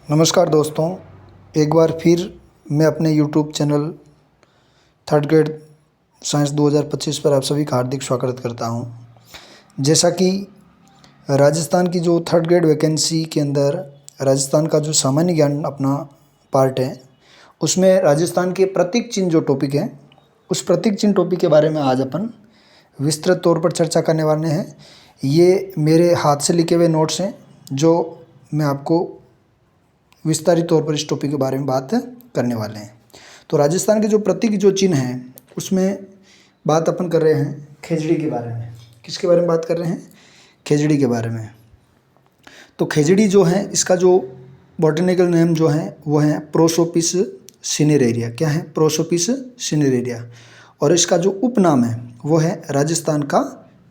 नमस्कार दोस्तों, एक बार फिर मैं अपने YouTube channel third grade science 2025 पर आप सभी का हार्दिक स्वागत करता हूं। जैसा कि राजस्थान की जो थर्ड ग्रेड वैकेंसी के अंदर राजस्थान का जो सामान्य ज्ञान अपना पार्ट है, उसमें राजस्थान के प्रतीक चिन्ह जो टॉपिक है, उस प्रतीक चिन्ह टॉपिक के बारे में आज अपन विस्तृत तौर पर चर्चा करने वाले हैं। ये मेरे हाथ से लिखे हुए नोट्स हैं जो मैं आपको विस्तारित तौर पर इस टॉपिक के बारे में बात करने वाले हैं। तो राजस्थान के जो प्रतीक जो चिन्ह हैं, उसमें बात अपन कर रहे हैं खेजड़ी के बारे में। किसके बारे में बात कर रहे हैं? खेजड़ी के बारे में। तो खेजड़ी जो है, इसका जो बॉटनिकल नेम जो है वो है प्रोसोपिस सिनेरेरिया। क्या है? Prosopis cineraria. और इसका जो उपनाम है वो है राजस्थान का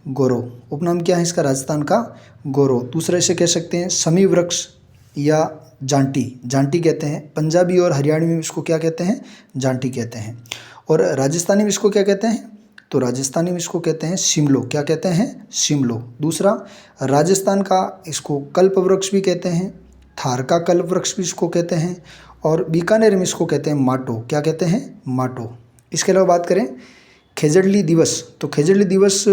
गौरव। उपनाम क्या है इसका? राजस्थान का गौरव। दूसरा इसे कह सकते हैं समी वृक्ष या जांटी। जांटी कहते हैं। पंजाबी और हरियाणवी में इसको क्या कहते हैं? जांटी कहते हैं। और राजस्थानी में इसको क्या कहते हैं? तो राजस्थानी में इसको कहते हैं शिमलो। क्या कहते हैं? शिमलो। दूसरा, राजस्थान का इसको कल्प वृक्ष भी कहते हैं, थार का कल्प वृक्ष भी इसको कहते हैं, और बीकानेर में इसको कहते हैं माटो। क्या कहते हैं? माटो। इसके अलावा बात करें खेजड़ली दिवस, तो खेजड़ली दिवस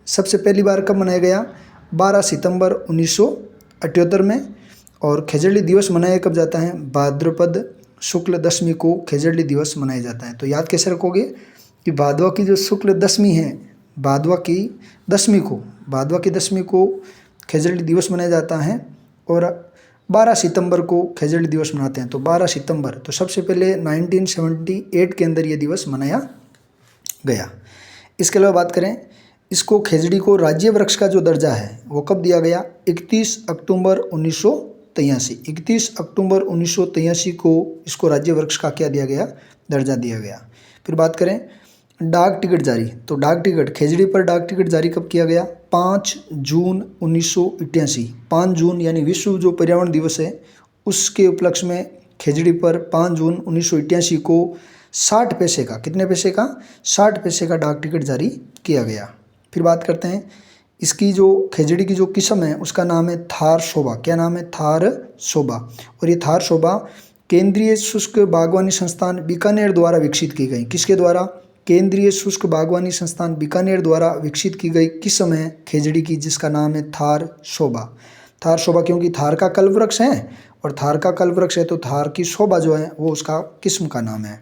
सबसे पहली बार कब मनाया गया? 12 सितंबर 1978 में। और खेजड़ली दिवस मनाया कब जाता है? भाद्रपद शुक्ल दशमी को खेजड़ली दिवस मनाया जाता है। तो याद कैसे रखोगे कि भादवा की जो शुक्ल दशमी है, भादवा की दशमी को खेजड़ली दिवस मनाया जाता है, और 12 सितंबर को खेजड़ली दिवस मनाते हैं। तो 12 सितंबर, तो सबसे पहले 1978 के अंदर ये दिवस मनाया गया। इसके अलावा बात करें, इसको खेजड़ी को राज्य वृक्ष का जो दर्जा है वो कब दिया गया? 31 अक्टूबर 1983। 31 अक्टूबर 1983 को इसको राज्य वृक्ष का क्या दिया गया? दर्जा दिया गया। फिर बात करें डाक टिकट जारी, तो डाक टिकट, खेजड़ी पर डाक टिकट जारी कब किया गया? 5 जून 1988। 5 जून यानी विश्व जो पर्यावरण दिवस है उसके उपलक्ष्य में खेजड़ी पर 5 जून 1988 को 60 पैसे का, कितने पैसे का? 60 पैसे का डाक टिकट जारी किया गया। फिर बात करते हैं इसकी जो खेजड़ी की जो किस्म है उसका नाम है थार शोभा। क्या नाम है? थार शोभा। और ये थार शोभा केंद्रीय शुष्क बागवानी संस्थान बीकानेर द्वारा विकसित की गई। किसके द्वारा? केंद्रीय शुष्क बागवानी संस्थान बीकानेर द्वारा विकसित की गई किस्म है खेजड़ी की, जिसका नाम है थार शोभा। थार शोभा क्योंकि थार का कल्प वृक्ष है, और थार का कल्प वृक्ष है तो थार की शोभा जो है वो उसका किस्म का नाम है।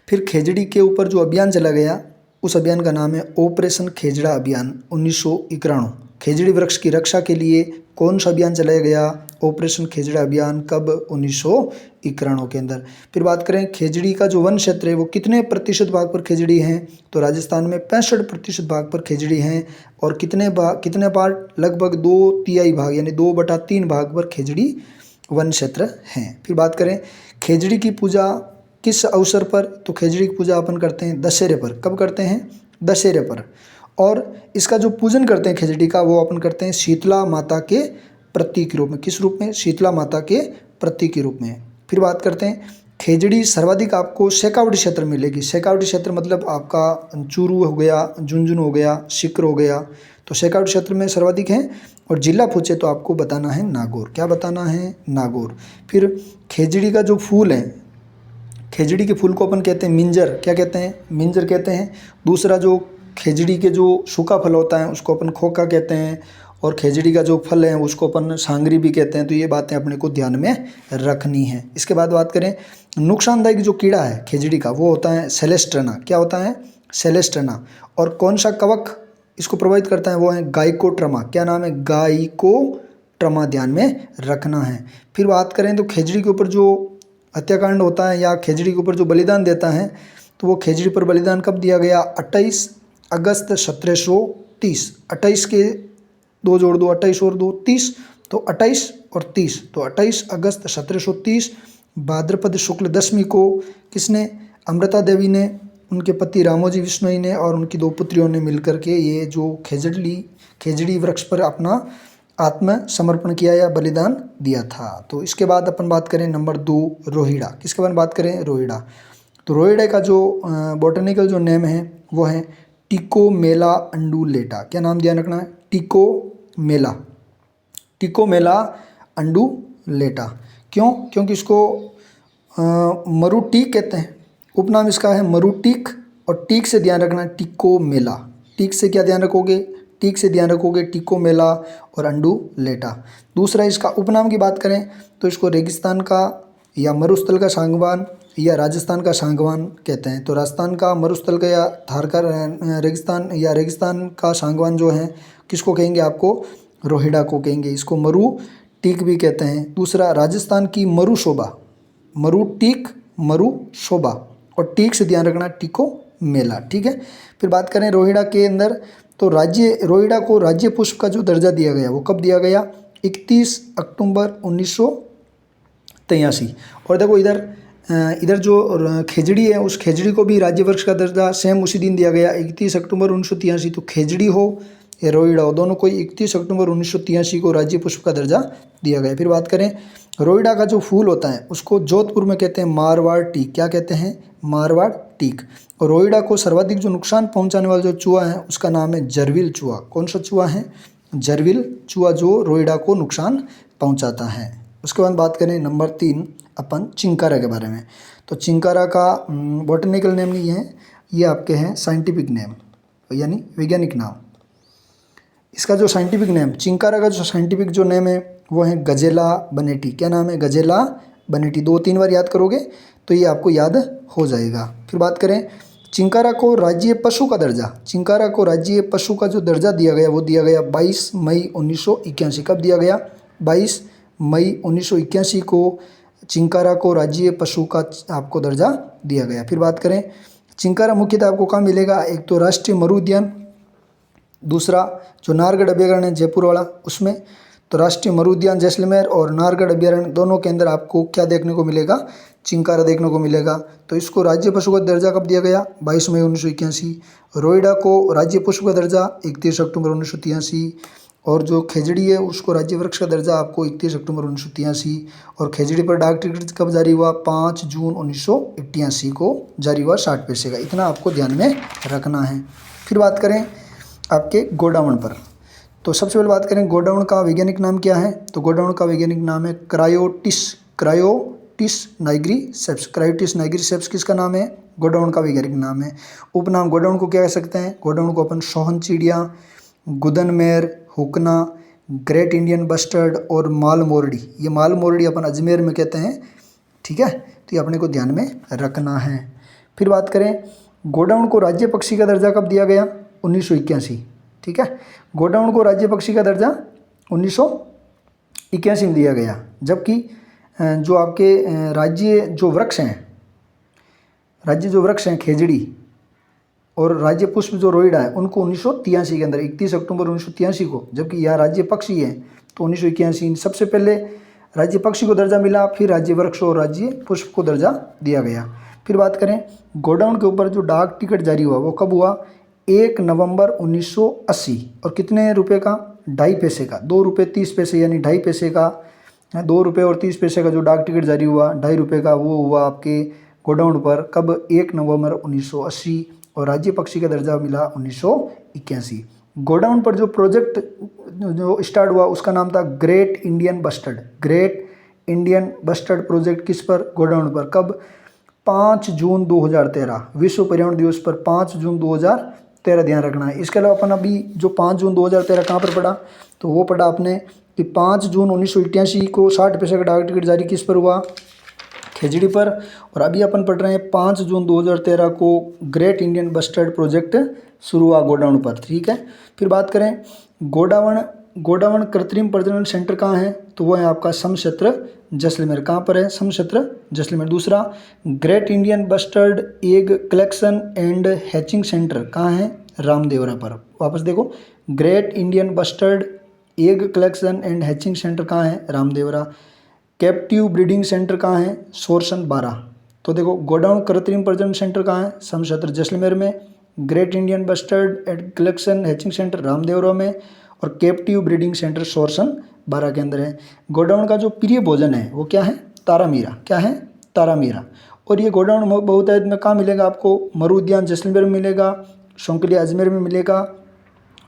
फिर खेजड़ी के ऊपर जो अभियान चला गया, उस अभियान का नाम है ऑपरेशन खेजड़ा अभियान 1991। खेजड़ी वृक्ष की रक्षा के लिए कौन सा अभियान चलाया गया? ऑपरेशन खेजड़ा अभियान। कब? 1991 के अंदर। फिर बात करें खेजड़ी का जो वन क्षेत्र है वो कितने प्रतिशत भाग पर खेजड़ी हैं? तो राजस्थान में 65% भाग पर खेजड़ी हैं। और कितने पार्ट? लगभग 2/3 भाग यानी 2/3 भाग पर खेजड़ी वन क्षेत्र हैं। फिर बात करें खेजड़ी की पूजा किस अवसर पर? तो खेजड़ी की पूजा अपन करते हैं दशहरे पर। कब करते हैं? दशहरे पर। और इसका जो पूजन करते हैं खेजड़ी का वो अपन करते हैं शीतला माता के प्रतीक के रूप में। किस रूप में? शीतला माता के प्रतीक के रूप में। फिर बात करते हैं खेजड़ी सर्वाधिक आपको शेखावटी क्षेत्र में मिलेगी। शेखावटी क्षेत्र मतलब आपका चूरू हो गया, झुंझुनू हो गया, सीकर हो गया, तो शेखावटी क्षेत्र में सर्वाधिक हैं। और जिला पूछे तो आपको बताना है नागौर। क्या बताना है? नागौर। फिर खेजड़ी का जो फूल है, खेजड़ी के फूल को अपन कहते हैं मिंजर। क्या कहते हैं? मिंजर कहते हैं। दूसरा, जो खेजड़ी के जो सूखा फल होता है उसको अपन खोखा कहते हैं, और खेजड़ी का जो फल है उसको अपन सांगरी भी कहते हैं। तो ये बातें अपने को ध्यान में रखनी है। इसके बाद बात करें नुकसानदायक जो कीड़ा है खेजड़ी का वो होता है सेलेस्ट्रेना। क्या होता है? सेलेस्ट्रेना। और कौन सा कवक इसको प्रभावित करता है? वो है गाइकोट्रमा। क्या नाम है? गाइकोट्रमा। ध्यान में रखना है। फिर बात करें तो खेजड़ी के ऊपर जो हत्याकांड होता है या खेजड़ी के ऊपर जो बलिदान देता है, तो वो खेजड़ी पर बलिदान कब दिया गया? 28 अगस्त 1730। 28 के 2 जोड़ दो, 28 और 2 30, तो 28 और 30, तो 28 अगस्त 1730 भाद्रपद शुक्ल दशमी को किसने? अमृता देवी ने, उनके पति रामोजी विश्नोई ने और उनकी 2 पुत्रियों ने मिलकर के ये जो खेजड़ी वृक्ष पर अपना आत्मसमर्पण किया या बलिदान दिया था। तो इसके बाद अपन बात करें नंबर 2 रोहिड़ा। किसके बारे में बात करें? रोहिड़ा। तो रोहिड़ा का जो बॉटनिकल जो नेम है वो है टिकोमेला अंडुलेटा। क्या नाम ध्यान रखना है? टिकोमेला अंडुलेटा। क्यों? क्योंकि इसको मरु टीक कहते हैं। उपनाम इसका है मरु टीक। और टीक से ध्यान रखना टिको मेला। टीक से क्या ध्यान रखोगे? टीक से ध्यान रखोगे टिको मेला और अंडू लेटा। दूसरा इसका उपनाम की बात करें तो इसको रेगिस्तान का या मरुस्थल का सांगवान या राजस्थान का सांगवान कहते हैं। तो राजस्थान का मरुस्थल का या थार का रेगिस्तान या रेगिस्तान का सांगवान जो है किसको कहेंगे? आपको रोहिड़ा को कहेंगे। इसको मरु टीक भी कहते हैं। दूसरा राजस्थान की मरु शोभा, मरु टीक, मरु शोभा। और टीक से ध्यान रखना टिको मेला। ठीक है। फिर बात करें रोहिड़ा के अंदर तो रोहिड़ा को राज्य पुष्प का जो दर्जा दिया गया वो कब दिया गया? 31 अक्टूबर 1983। और देखो इधर जो खेजड़ी है उस खेजड़ी को भी राज्य वृक्ष का दर्जा सेम उसी दिन दिया गया 31 अक्टूबर 1983। तो खेजड़ी हो या रोहिड़ा हो दोनों को 31 अक्टूबर 1983 को राज्य पुष्प का दर्जा दिया गया। फिर बात करें रोहिड़ा का जो फूल होता है उसको जोधपुर में कहते हैं मारवाड़ टीक। क्या कहते हैं? मारवाड़ टीक। और रोहिड़ा को सर्वाधिक जो नुकसान पहुंचाने वाला जो चूहा है उसका नाम है जरविल चूहा। कौन सा चूहा है? जरविल चूहा जो रोहिड़ा को नुकसान पहुंचाता है। उसके बाद बात करें नंबर 3 अपन चिंकारा के बारे में। तो चिंकारा का बॉटनिकल नेम नहीं है, ये आपके हैं साइंटिफिक नेम यानी वैज्ञानिक नाम। इसका जो साइंटिफिक नेम चिंकारा का जो साइंटिफिक जो नेम है वो है गजेला बनेटी। क्या नाम है? गजेला बनेटी। 2-3 बार याद करोगे तो ये आपको याद हो जाएगा। फिर बात करें चिंकारा को राज्य पशु का दर्जा, चिंकारा को राज्य पशु का जो दर्जा दिया गया वो दिया गया 22 मई 1981। कब दिया गया? 22 मई 1981 को चिंकारा को राज्य पशु का आपको दर्जा दिया गया। फिर बात करें चिंकारा मुख्यतः आपको कहाँ मिलेगा? एक तो राष्ट्रीय मरु उद्यान, दूसरा जो नाहरगढ़ अभ्यारण्य है जयपुर वाला उसमें। तो राष्ट्रीय मरु उद्यान जैसलमेर और नाहरगढ़ अभ्यारण्य दोनों के अंदर आपको क्या देखने को मिलेगा? चिंकारा देखने को मिलेगा। तो इसको राज्य पशु का दर्जा कब दिया गया? 22 मई 1981। रोहिड़ा को राज्य पुष्प का दर्जा 31 अक्टूबर 1983। और जो खेजड़ी है उसको राज्य वृक्ष का दर्जा आपको 31 अक्टूबर 1983। और खेजड़ी पर डाक टिकट कब जारी हुआ? 5 जून 1988 को जारी हुआ 60 पैसे का। इतना आपको ध्यान में रखना है। फिर बात करें आपके गोडाउन पर। तो सबसे पहले बात करें गोडाउन का वैज्ञानिक नाम क्या है? तो गोडाउन का वैज्ञानिक नाम है क्रायोटिस नाइग्रीसेप्स। क्रायोटिस नाइग्रीसेप्स किसका नाम है? गोडाउन का वैज्ञानिक नाम है। उपनाम गोडाउन को क्या कह सकते हैं? गोडाउन को अपन सोहन चिड़िया, गुदनमेर, हुकना, ग्रेट इंडियन बस्टर्ड और माल मोरडी। ये माल मोरडी अपन अजमेर में कहते हैं। ठीक है। तो ये अपने को ध्यान में रखना है। फिर बात करें गोडाउन को राज्य पक्षी का दर्जा कब दिया गया? 1981। ठीक है। गोडाउन को राज्य पक्षी का दर्जा 1981 में दिया गया। जबकि जो आपके राज्य जो वृक्ष हैं खेजड़ी और राज्य पुष्प जो रोहिड़ा है उनको 1983 के अंदर 31 अक्टूबर 1983 को, जबकि यह राज्य पक्षी है तो 1981 सबसे पहले राज्य पक्षी को दर्जा मिला, फिर राज्य वृक्ष और राज्य पुष्प को दर्जा दिया गया। फिर बात करें गोडाउन के ऊपर जो डाक टिकट जारी हुआ वो कब हुआ? 1 नवंबर 1980। और कितने रुपए का? 2.5 पैसे का। 2 रुपये 30 पैसे यानी 2.5 पैसे का, 2 रुपये और 30 पैसे का जो डाक टिकट जारी हुआ 2.5 रुपये का वो हुआ आपके गोडाउन पर कब? 1 नवंबर 1980। और राज्य पक्षी का दर्जा मिला 1981। गोडाउन पर जो प्रोजेक्ट जो स्टार्ट हुआ उसका नाम था great Indian bustard. Great Indian bustard project किस पर? गोडाउन पर। कब? 5 जून 2013 विश्व पर्यावरण दिवस पर 5 जून 2013 ध्यान रखना है। इसके अलावा अपन अभी जो 5 जून 2013 कहाँ पर पढ़ा? तो वो पढ़ा आपने कि 5 जून 1988 को 60 पैसे का डाक टिकट जारी किस पर हुआ? खेजड़ी पर। और अभी अपन पढ़ रहे हैं 5 जून 2013 को ग्रेट इंडियन बस्टर्ड प्रोजेक्ट शुरू हुआ गोडाउन पर। ठीक है। फिर बात करें गोडाउन कृत्रिम प्रजनन सेंटर कहाँ है? तो वो है आपका समक्षेत्र जैसलमेर। कहाँ पर है? समक्षेत्र जैसलमेर। दूसरा great Indian bustard egg collection and hatching centre कहाँ है? रामदेवरा पर। वापस देखो, great Indian bustard egg collection and hatching centre कहाँ है? रामदेवरा। कैप्टिव ब्रीडिंग सेंटर कहाँ है? सोरसन 12। तो देखो गोडाउन कृत्रिम प्रजनन सेंटर कहाँ है? समक्षेत्र जैसलमेर में। Great Indian bustard egg collection hatching centre Ramdevra में। और कैप्टिव ब्रीडिंग सेंटर सोरसन 12 के अंदर है। गोडाउन का जो प्रिय भोजन है वो क्या है? तारामीरा। क्या है? तारामीरा। और ये गोडाउन बहुतायत में कहाँ मिलेगा आपको? मरु उद्यान जैसलमेर में मिलेगा, शौकलिया अजमेर में मिलेगा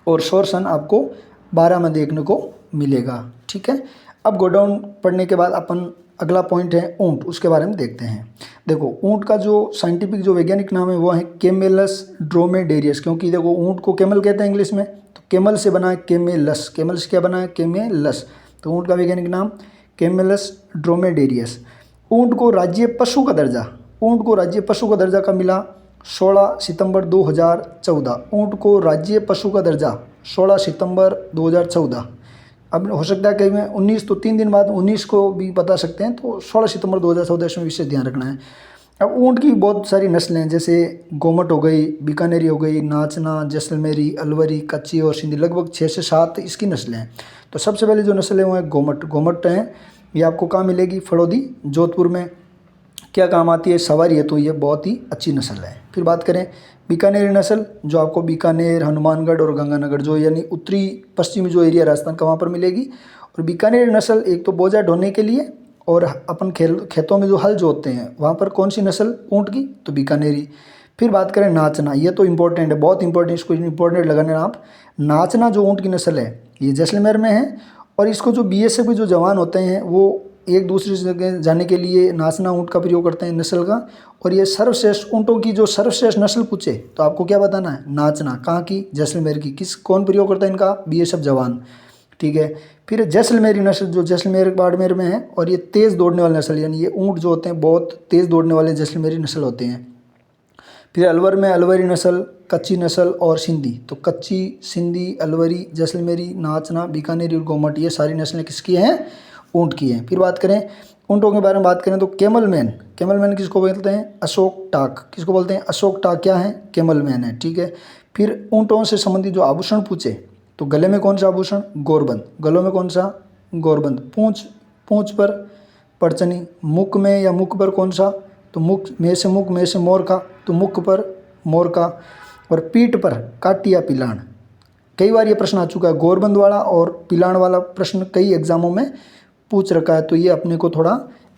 और सोरसन आपको 12 में देखने को मिलेगा। ठीक है। अब गोडाउन पढ़ने के बाद अपन अगला पॉइंट है ऊँट, उसके बारे में देखते हैं। देखो ऊँट का जो साइंटिफिक जो वैज्ञानिक नाम है वो है कैमेलस ड्रोमेडेरियस, क्योंकि देखो ऊँट को कैमल कहते हैं इंग्लिश में, तो कैमल से बना है कैमेलस, कैमल से क्या बना है कैमेलस, तो ऊँट का वैज्ञानिक नाम कैमेलस ड्रोमेडेरियस। ऊँट को राज्य पशु का दर्जा, ऊँट को राज्य पशु का दर्जा कब मिला? 16 सितंबर 2014। ऊँट को राज्य पशु का दर्जा 16 सितंबर 2014। अब हो सकता है कहीं में 19, तो 3 दिन बाद 19 को भी बता सकते हैं, तो 16 सितंबर 2014 इसमें विशेष ध्यान रखना है। अब ऊँट की बहुत सारी नस्लें हैं, जैसे गोमट हो गई, बीकानेरी हो गई, नाचना, जैसलमेरी, अलवरी, कच्ची और सिंधी, लगभग 6 से 7 इसकी नस्लें हैं। तो सबसे पहले जो नस्ल है वो है गोमट। गोमट है ये आपको कहाँ मिलेगी? फड़ौदी, जोधपुर में। क्या काम आती है? सवारी है, तो ये बहुत ही अच्छी नस्ल है। फिर बात करें बीकानेरी नस्ल, जो आपको बीकानेर, हनुमानगढ़ और गंगानगर, जो यानी उत्तरी पश्चिमी जो एरिया राजस्थान का, वहाँ पर मिलेगी। और बीकानेरी नस्ल एक तो बोझा ढोने के लिए, और अपन खेतों में जो हल जोतते हैं वहाँ पर कौन सी नस्ल ऊँट की? तो बीकानेरी। फिर बात करें नाचना, ये तो इंपॉर्टेंट है, बहुत इंपॉर्टेंट, इसको इंपॉर्टेंट लगाने आप। नाचना जो ऊँट की नस्ल है ये जैसलमेर में है, और इसको जो बीएसएफ के जो जवान होते हैं वो एक दूसरे जगह जाने के लिए नाचना ऊँट का प्रयोग करते हैं नस्ल का। और ये सर्वश्रेष्ठ ऊँटों की जो सर्वश्रेष्ठ नस्ल पूछे तो आपको क्या बताना है? नाचना। कहाँ की? जैसलमेर की। कौन प्रयोग करता है इनका? बीएसएफ जवान, ठीक है। फिर जैसलमेरी नस्ल, जो जैसलमेर बाड़मेर में है, और ये तेज़ दौड़ने वाली नस्ल, यानी ये ऊँट जो होते हैं बहुत तेज़ दौड़ने वाले जैसलमेरी नस्ल होते हैं। फिर अलवर में अलवरी नस्ल, कच्ची नस्ल और सिंधी। तो कच्ची, सिंधी, अलवरी, जैसलमेरी, नाचना, बीकानेरी और गोमट, ये सारी नस्लें किसकी हैं? ऊँट की हैं। फिर बात करें ऊँटों के बारे में बात करें तो कैमल मैन, कैमल मैन किसको बोलते हैं? अशोक टाक। किसको बोलते हैं? अशोक टाक क्या है? कैमल मैन है, ठीक है। फिर ऊँटों से संबंधित जो आभूषण पूछे तो गले में कौन सा आभूषण? गोरबंद। गलों में कौन सा? गोरबंद। पूँछ पर परचनी। मुख में या मुख पर कौन सा? तो मुख में से मोर का, तो मुख पर मोर का। और पीठ पर काटी या पिलान। कई बार ये प्रश्न आ चुका है, गोरबंद वाला और पिलान वाला प्रश्न कई एग्जामों में पूछ रखा है, तो ये अपने को थोड़ा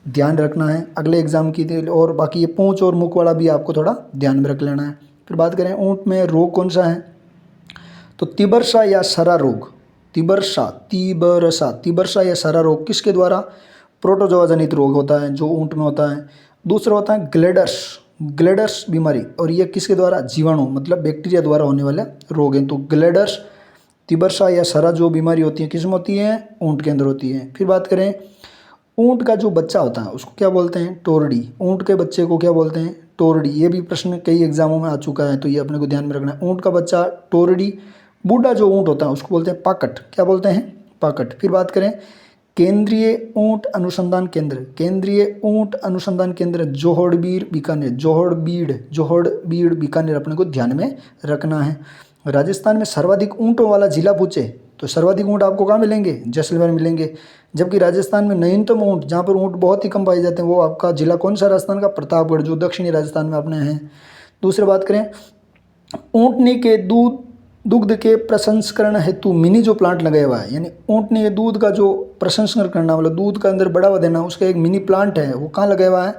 ध्यान रखना है अगले एग्जाम की। और बाकी ये पूँछ और मुख वाला भी आपको थोड़ा ध्यान में रख लेना है। फिर बात करें ऊँट में रोग कौन सा है? तो तिबरसा या सरा रोग। तिबरसा या सरा रोग किसके द्वारा? प्रोटोजोआ जनित रोग होता है जो ऊँट में होता है। दूसरा होता है ग्लेडर्स बीमारी, और ये किसके द्वारा? जीवाणु, मतलब बैक्टीरिया द्वारा होने वाले रोग हैं। तो ग्लेडर्स, तिबरसा या सरा जो बीमारी होती है किस में होती है? ऊँट के अंदर होती है। फिर बात करें ऊँट का जो बच्चा होता है उसको क्या बोलते हैं? टोरडी। ऊँट के बच्चे को क्या बोलते हैं? टोरडी। ये भी प्रश्न कई एग्जामों में आ चुका है, तो ये अपने को ध्यान में रखना है। ऊँट का बच्चा टोरडी। बूढ़ा जो ऊँट होता है उसको बोलते हैं पाकट। क्या बोलते हैं? पाकट। फिर बात करें केंद्रीय ऊँट अनुसंधान केंद्र, केंद्रीय ऊँट अनुसंधान केंद्र जोहोड़बीड़ बीकानेर अपने को ध्यान में रखना है। राजस्थान में सर्वाधिक ऊँटों वाला जिला पूछे तो सर्वाधिक ऊँट आपको कहाँ मिलेंगे? जैसलमेर मिलेंगे। जबकि राजस्थान में न्यूनतम ऊँट, जहाँ पर ऊँट बहुत ही कम पाए जाते हैं, वो आपका जिला कौन सा राजस्थान का? प्रतापगढ़, जो दक्षिणी राजस्थान में अपने हैं। दूसरी बात करें ऊँटनी के दुग्ध के प्रसंस्करण हेतु मिनी जो प्लांट लगाया हुआ है, यानी ऊँटनी के दूध का जो प्रसंस्करण करना, मतलब दूध का अंदर बढ़ावा देना, उसका एक मिनी प्लांट है, वो कहाँ लगाया हुआ है?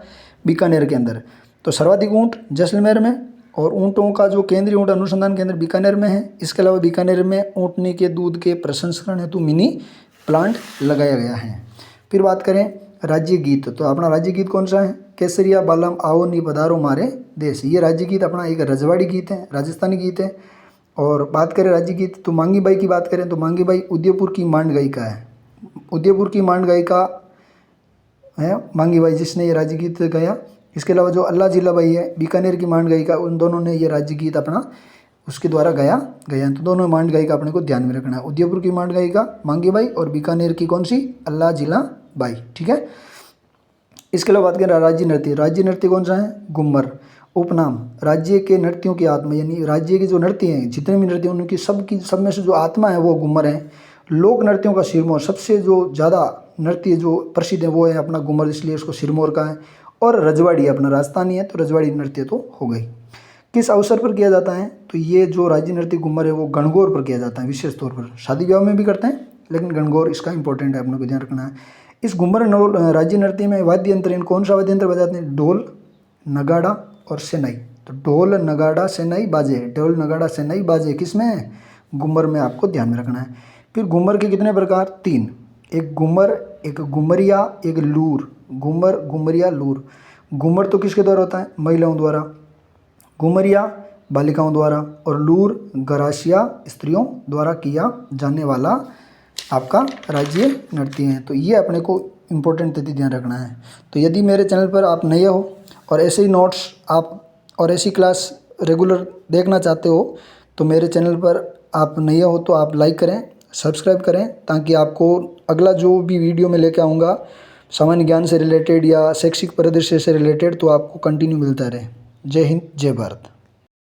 बीकानेर के अंदर। तो सर्वाधिक ऊँट जैसलमेर में, और ऊँटों का जो केंद्रीय ऊँट अनुसंधान केंद्र बीकानेर में है। इसके अलावा बीकानेर में ऊँटनी के दूध के प्रसंस्करण हेतु मिनी प्लांट लगाया गया है। फिर बात करें राज्य गीत, तो अपना राज्य गीत कौन सा है? केसरिया बालम आओ नी पधारो मारे देश। ये राज्य गीत अपना एक रजवाड़ी गीत है, राजस्थानी गीत है। और बात करें राज्य गीत तो मांगी बाई की बात करें तो मांगी बाई उदयपुर की मांड गायिका है। उदयपुर की मांड गायिका है मांगी बाई, जिसने ये राज्य गीत गाया। इसके अलावा जो अल्लाह जिला बाई है बीकानेर की मांड गायिका, उन दोनों ने ये राज्य गीत अपना उसके द्वारा गया। तो दोनों मांड गायिका अपने को ध्यान में रखना है। उदयपुर की मांड गायिका मांगी बाई और बीकानेर की कौन सी? अल्लाह जिला बाई, ठीक है। इसके अलावा बात करें राज्य नृत्य, राज्य नृत्य कौन सा है? घूमर। उपनाम राज्य के नृत्यों की आत्मा, यानी राज्य के जो नृत्य हैं जितने भी नृत्य उनकी सब में से जो आत्मा है वो घूमर है। लोक नृत्यों का सिरमौर, सबसे जो ज़्यादा नृत्य जो प्रसिद्ध है वो है अपना घूमर, इसलिए उसको सिरमौर का है। और रजवाड़ी अपना राजस्थानी है, तो रजवाड़ी नृत्य तो हो गई। किस अवसर पर किया जाता है? तो ये जो राज्य नृत्य घूमर है वो गणगौर पर किया जाता है, विशेष तौर पर। शादी ब्याह में भी करते हैं, लेकिन गणगौर इसका इंपॉर्टेंट है, अपने को ध्यान रखना है। इस घूमर राज्य नृत्य में वाद्य यंत्र, कौन सा वाद्य यंत्र बजाते हैं? ढोल, नगाड़ा और सेनाई। तो ढोल, नगाड़ा, सेनाई, बाजे। ढोल, नगाड़ा, सेनाई, बाजे किसमें है? घूमर में आपको ध्यान में रखना है। फिर घूमर के कितने प्रकार? 3। एक घूमर एक घुमरिया, एक लूर। घूमर, घुमरिया, लूर। घूमर तो किसके द्वारा होता है? महिलाओं द्वारा। घुमरिया बालिकाओं द्वारा और लूर गरासिया स्त्रियों द्वारा किया जाने वाला आपका राज्य नृत्य है। तो ये अपने को इम्पोर्टेंट तथ्य ध्यान रखना है। तो यदि मेरे चैनल पर आप नए हो और ऐसे ही नोट्स आप और ऐसी क्लास रेगुलर देखना चाहते हो तो मेरे चैनल पर आप नए हो तो आप लाइक करें, सब्सक्राइब करें, ताकि आपको अगला जो भी वीडियो मैं लेके आऊँगा सामान्य ज्ञान से रिलेटेड या शैक्षिक परिदृश्य से रिलेटेड तो आपको कंटिन्यू मिलता रहे। जय हिंद, जय भारत।